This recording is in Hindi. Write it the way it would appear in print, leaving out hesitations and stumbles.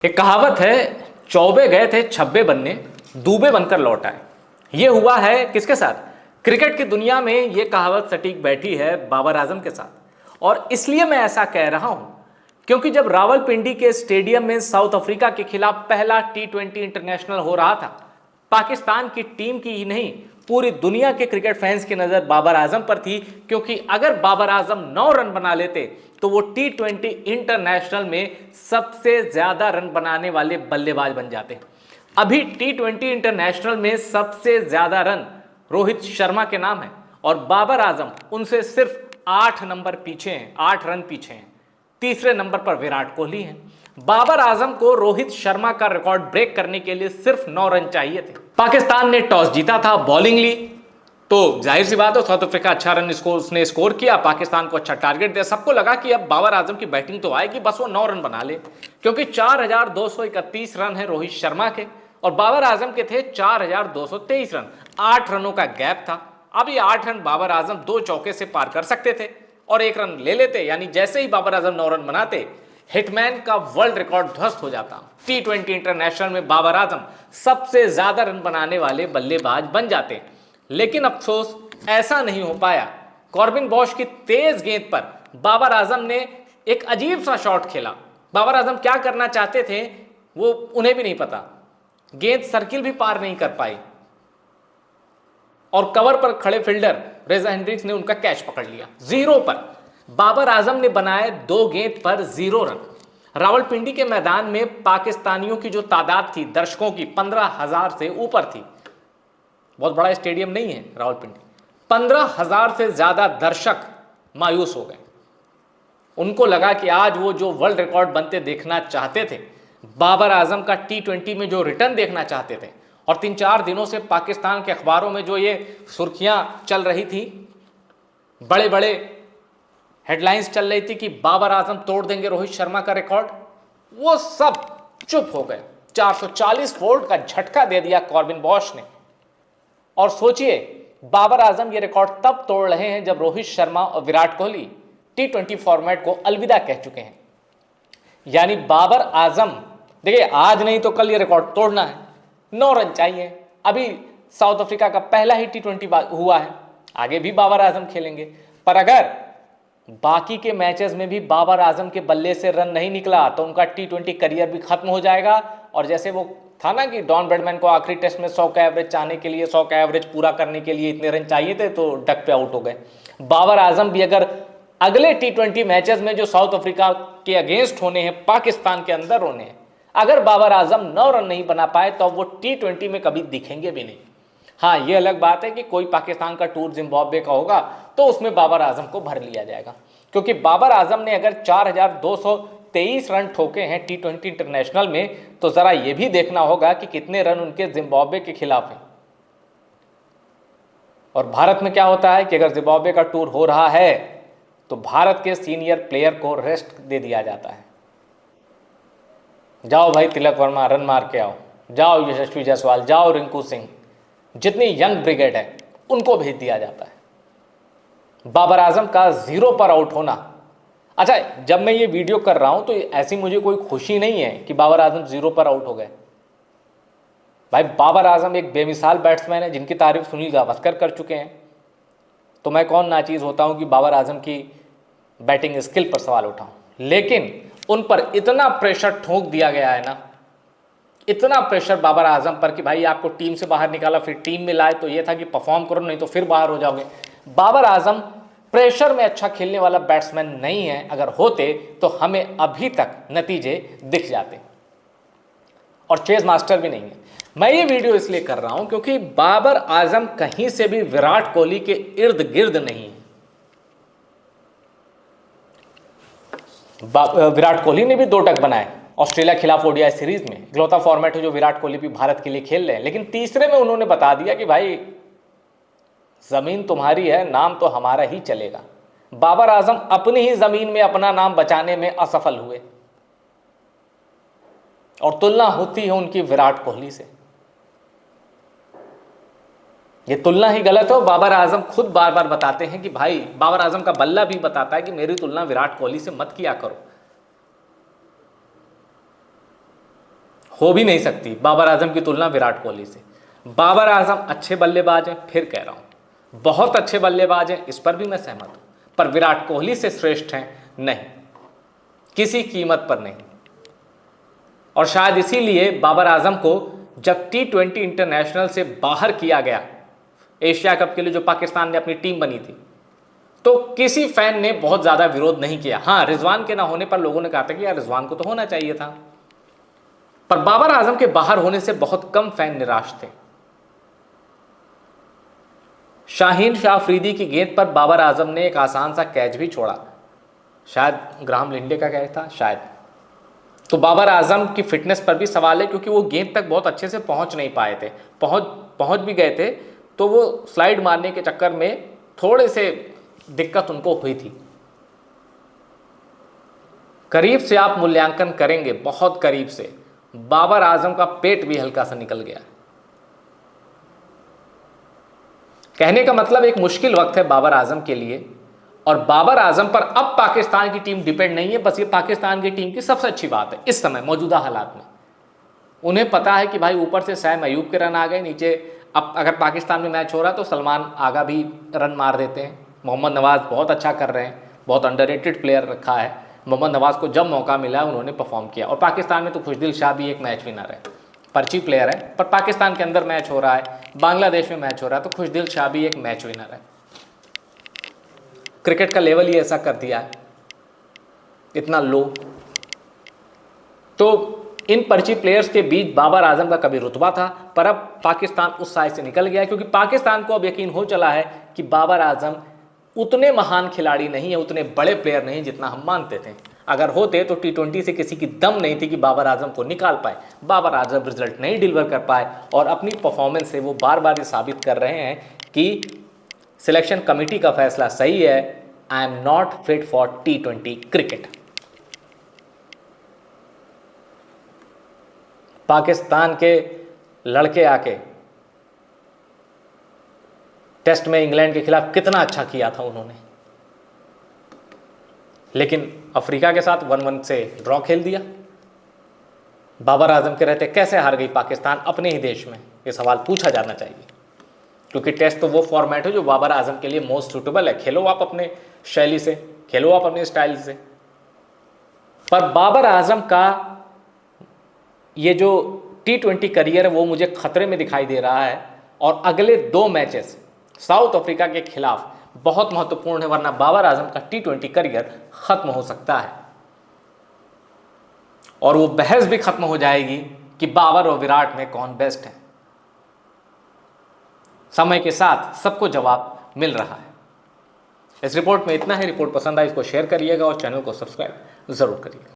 एक कहावत है, चौबे गए थे छब्बे बनने, दूबे बनकर लौट आए। ये हुआ है किसके साथ? क्रिकेट की दुनिया में ये कहावत सटीक बैठी है बाबर आजम के साथ। और इसलिए मैं ऐसा कह रहा हूं क्योंकि जब रावलपिंडी के स्टेडियम में साउथ अफ्रीका के खिलाफ पहला T20 इंटरनेशनल हो रहा था, पाकिस्तान की टीम की ही नहीं पूरी दुनिया के क्रिकेट फैंस की नजर बाबर आजम पर थी, क्योंकि अगर बाबर आजम 9 रन बना लेते तो वो T20 इंटरनेशनल में सबसे ज्यादा रन बनाने वाले बल्लेबाज बन जाते। अभी T20 इंटरनेशनल में सबसे ज्यादा रन रोहित शर्मा के नाम है और बाबर आजम उनसे सिर्फ 8 नंबर पीछे हैं, 8 रन पीछे हैं। तीसरे नंबर पर विराट कोहली हैं। बाबर आजम को रोहित शर्मा का रिकॉर्ड ब्रेक करने के लिए सिर्फ 9 रन चाहिए थे। पाकिस्तान ने टॉस जीता था, बॉलिंग ली, तो जाहिर सी बात है साउथ अफ्रीका अच्छा रन उसने स्कोर किया, पाकिस्तान को अच्छा टारगेट दिया। सबको लगा कि अब बाबर आजम की बैटिंग तो आएगी, बस वो 9 रन बना ले, क्योंकि 4231 रन है रोहित शर्मा के और बाबर आजम के थे 4223 रन। 8 रनों का गैप था। अब ये 8 रन बाबर आजम 2 चौके से पार कर सकते थे और 1 रन ले लेते, यानी जैसे ही बाबर आजम 9 रन बनाते हिटमैन का वर्ल्ड रिकॉर्ड ध्वस्त हो जाता। T20 इंटरनेशनल में बाबर आजम सबसे ज्यादा रन बनाने वाले बल्लेबाज बन जाते। लेकिन अफसोस ऐसा नहीं हो पाया। कॉर्बिन बॉश की तेज गेंद पर बाबर आजम ने एक अजीब सा शॉट खेला। बाबर आजम क्या करना चाहते थे वो उन्हें भी नहीं पता। गेंद सर्किल भी पार नहीं कर पाई और कवर पर खड़े फील्डर रेजा हेंड्रिक्स ने उनका कैच पकड़ लिया। 0 पर बाबर आजम ने बनाए 2 गेंद पर 0 रन। रावलपिंडी के मैदान में पाकिस्तानियों की जो तादाद थी दर्शकों की 15,000 से ऊपर थी। बहुत बड़ा स्टेडियम नहीं है रावलपिंडी। 15,000 से ज्यादा दर्शक मायूस हो गए। उनको लगा कि आज वो जो वर्ल्ड रिकॉर्ड बनते देखना चाहते थे, बाबर आजम का T20 में जो रिटर्न देखना चाहते थे, और 3-4 दिनों से पाकिस्तान के अखबारों में जो ये सुर्खियां चल रही थी, बड़े बड़े हेडलाइंस चल रही थी कि बाबर आजम तोड़ देंगे रोहित शर्मा का रिकॉर्ड, वो सब चुप हो गए। 440 वोल्ट का झटका दे दिया कॉर्बिन बॉश ने। और सोचिए, बाबर आजम ये रिकॉर्ड तब तोड़ रहे हैं जब रोहित शर्मा और विराट कोहली T20 फॉर्मेट को अलविदा कह चुके हैं। यानी बाबर आजम, देखिए आज नहीं तो कल ये रिकॉर्ड तोड़ना है। 9 रन चाहिए। अभी साउथ अफ्रीका का पहला ही T20 हुआ है, आगे भी बाबर आजम खेलेंगे। पर अगर बाकी के मैचेस में भी बाबर आजम के बल्ले से रन नहीं निकला तो उनका T20 करियर भी खत्म हो जाएगा। और जैसे वो था ना कि डॉन ब्रैडमैन को आखिरी टेस्ट में 100 का एवरेज चाहने के लिए, 100 का एवरेज पूरा करने के लिए इतने रन चाहिए थे तो डक पे आउट हो गए। बाबर आजम भी अगर अगले T20 मैचेस में जो साउथ अफ्रीका के अगेंस्ट होने हैं, पाकिस्तान के अंदर होने हैं, अगर बाबर आजम 9 रन नहीं बना पाए तो वो T20 में कभी दिखेंगे भी नहीं। हाँ, ये अलग बात है कि कोई पाकिस्तान का टूर जिम्बाब्वे का होगा तो उसमें बाबर आजम को भर लिया जाएगा, क्योंकि बाबर आजम ने अगर 4223 रन ठोके हैं T20 इंटरनेशनल में, तो जरा यह भी देखना होगा कि कितने रन उनके जिम्बाब्वे के खिलाफ हैं। और भारत में क्या होता है कि अगर जिम्बाब्वे का टूर हो रहा है तो भारत के सीनियर प्लेयर को रेस्ट दे दिया जाता है। जाओ भाई तिलक वर्मा रन मार के आओ, जाओ यशस्वी जायसवाल, जाओ रिंकू सिंह, जितनी यंग ब्रिगेड है उनको भेज दिया जाता है। बाबर आजम का 0 पर आउट होना, अच्छा जब मैं ये वीडियो कर रहा हूं तो ऐसी मुझे कोई खुशी नहीं है कि बाबर आजम 0 पर आउट हो गए। भाई बाबर आजम एक बेमिसाल बैट्समैन है जिनकी तारीफ सुनील गावस्कर कर चुके हैं, तो मैं कौन नाचीज होता हूं कि बाबर आजम की बैटिंग स्किल पर सवाल उठाऊं। लेकिन उन पर इतना प्रेशर ठोक दिया गया है ना, इतना प्रेशर बाबर आजम पर कि भाई आपको टीम से बाहर निकाला, फिर टीम में लाए तो ये था कि परफॉर्म करो, नहीं तो फिर बाहर हो जाओगे। बाबर आजम प्रेशर में अच्छा खेलने वाला बैट्समैन नहीं है। अगर होते तो हमें अभी तक नतीजे दिख जाते, और चेज मास्टर भी नहीं है। मैं ये वीडियो इसलिए कर रहा हूं क्योंकि बाबर आजम कहीं से भी विराट कोहली के इर्द गिर्द नहीं है। विराट कोहली ने भी 2 टक बनाए ऑस्ट्रेलिया खिलाफ ओडीआई सीरीज में, इकलौता फॉर्मेट है जो विराट कोहली भी भारत के लिए खेल रहे हैं। लेकिन तीसरे में उन्होंने बता दिया कि भाई जमीन तुम्हारी है, नाम तो हमारा ही चलेगा। बाबर आजम अपनी ही जमीन में अपना नाम बचाने में असफल हुए और तुलना होती है उनकी विराट कोहली से। ये तुलना ही गलत है। बाबर आजम खुद बार बार बताते हैं कि भाई, बाबर आजम का बल्ला भी बताता है कि मेरी तुलना विराट कोहली से मत किया करो। हो भी नहीं सकती बाबर आजम की तुलना विराट कोहली से। बाबर आजम अच्छे बल्लेबाज हैं, फिर कह रहा हूं बहुत अच्छे बल्लेबाज हैं, इस पर भी मैं सहमत हूं, पर विराट कोहली से श्रेष्ठ हैं नहीं, किसी कीमत पर नहीं। और शायद इसीलिए बाबर आजम को जब T20 इंटरनेशनल से बाहर किया गया, एशिया कप के लिए जो पाकिस्तान ने अपनी टीम बनी थी, तो किसी फैन ने बहुत ज्यादा विरोध नहीं किया। हाँ, रिजवान के ना होने पर लोगों ने कहा था कि यार रिजवान को तो होना चाहिए था, पर बाबर आजम के बाहर होने से बहुत कम फैन निराश थे। शाहीन शाह अफरीदी की गेंद पर बाबर आजम ने एक आसान सा कैच भी छोड़ा, शायद ग्राहम लिंडे का कैच था शायद। तो बाबर आजम की फिटनेस पर भी सवाल है, क्योंकि वो गेंद तक बहुत अच्छे से पहुंच नहीं पाए थे, पहुंच भी गए थे तो वो स्लाइड मारने के चक्कर में थोड़े से दिक्कत उनको हुई थी। करीब से आप मूल्यांकन करेंगे, बहुत करीब से, बाबर आजम का पेट भी हल्का सा निकल गया। कहने का मतलब एक मुश्किल वक्त है बाबर आजम के लिए, और बाबर आजम पर अब पाकिस्तान की टीम डिपेंड नहीं है, बस ये पाकिस्तान की टीम की सबसे अच्छी बात है इस समय मौजूदा हालात में। उन्हें पता है कि भाई ऊपर से सैम अयूब के रन आ गए, नीचे अब अगर पाकिस्तान में मैच हो रहा है तो सलमान आगा भी रन मार देते हैं, मोहम्मद नवाज बहुत अच्छा कर रहे हैं, बहुत अंडररेटेड प्लेयर रखा है। मोहम्मद नवाज को जब मौका मिला उन्होंने परफॉर्म किया। और पाकिस्तान में तो खुशदिल शाह भी एक मैच विनर है, पर्ची प्लेयर है, पर पाकिस्तान के अंदर मैच हो रहा है, बांग्लादेश में मैच हो रहा है, तो खुशदिल शाह भी एक मैच विनर है। क्रिकेट का लेवल ही ऐसा कर दिया है, इतना लो। तो इन पर्ची प्लेयर्स के बीच बाबर आजम का कभी रुतबा था, पर अब पाकिस्तान उस साइड से निकल गया, क्योंकि पाकिस्तान को अब यकीन हो चला है कि बाबर आजम उतने महान खिलाड़ी नहीं है, उतने बड़े प्लेयर नहीं जितना हम मानते थे। अगर होते तो T20 से किसी की दम नहीं थी कि बाबर आजम को निकाल पाए। बाबर आजम रिजल्ट नहीं डिलीवर कर पाए, और अपनी परफॉर्मेंस से वो बार बार ये साबित कर रहे हैं कि सिलेक्शन कमेटी का फैसला सही है, I am not fit for T20 cricket. Pakistan के लड़के आके टेस्ट में इंग्लैंड के खिलाफ कितना अच्छा किया था उन्होंने, लेकिन अफ्रीका के साथ 1-1 से ड्रॉ खेल दिया। बाबर आजम के रहते कैसे हार गई पाकिस्तान अपने ही देश में, ये सवाल पूछा जाना चाहिए, क्योंकि टेस्ट तो वो फॉर्मेट है जो बाबर आजम के लिए मोस्ट सूटेबल है। खेलो आप अपने शैली से, खेलो आप अपने स्टाइल से। पर बाबर आजम का ये जो T20 करियर है वो मुझे खतरे में दिखाई दे रहा है, और अगले 2 मैचेस साउथ अफ्रीका के खिलाफ बहुत महत्वपूर्ण है, वरना बाबर आजम का T20 करियर खत्म हो सकता है। और वो बहस भी खत्म हो जाएगी कि बाबर और विराट में कौन बेस्ट है। समय के साथ सबको जवाब मिल रहा है। इस रिपोर्ट में इतना ही। रिपोर्ट पसंद आए इसको शेयर करिएगा और चैनल को सब्सक्राइब जरूर करिएगा।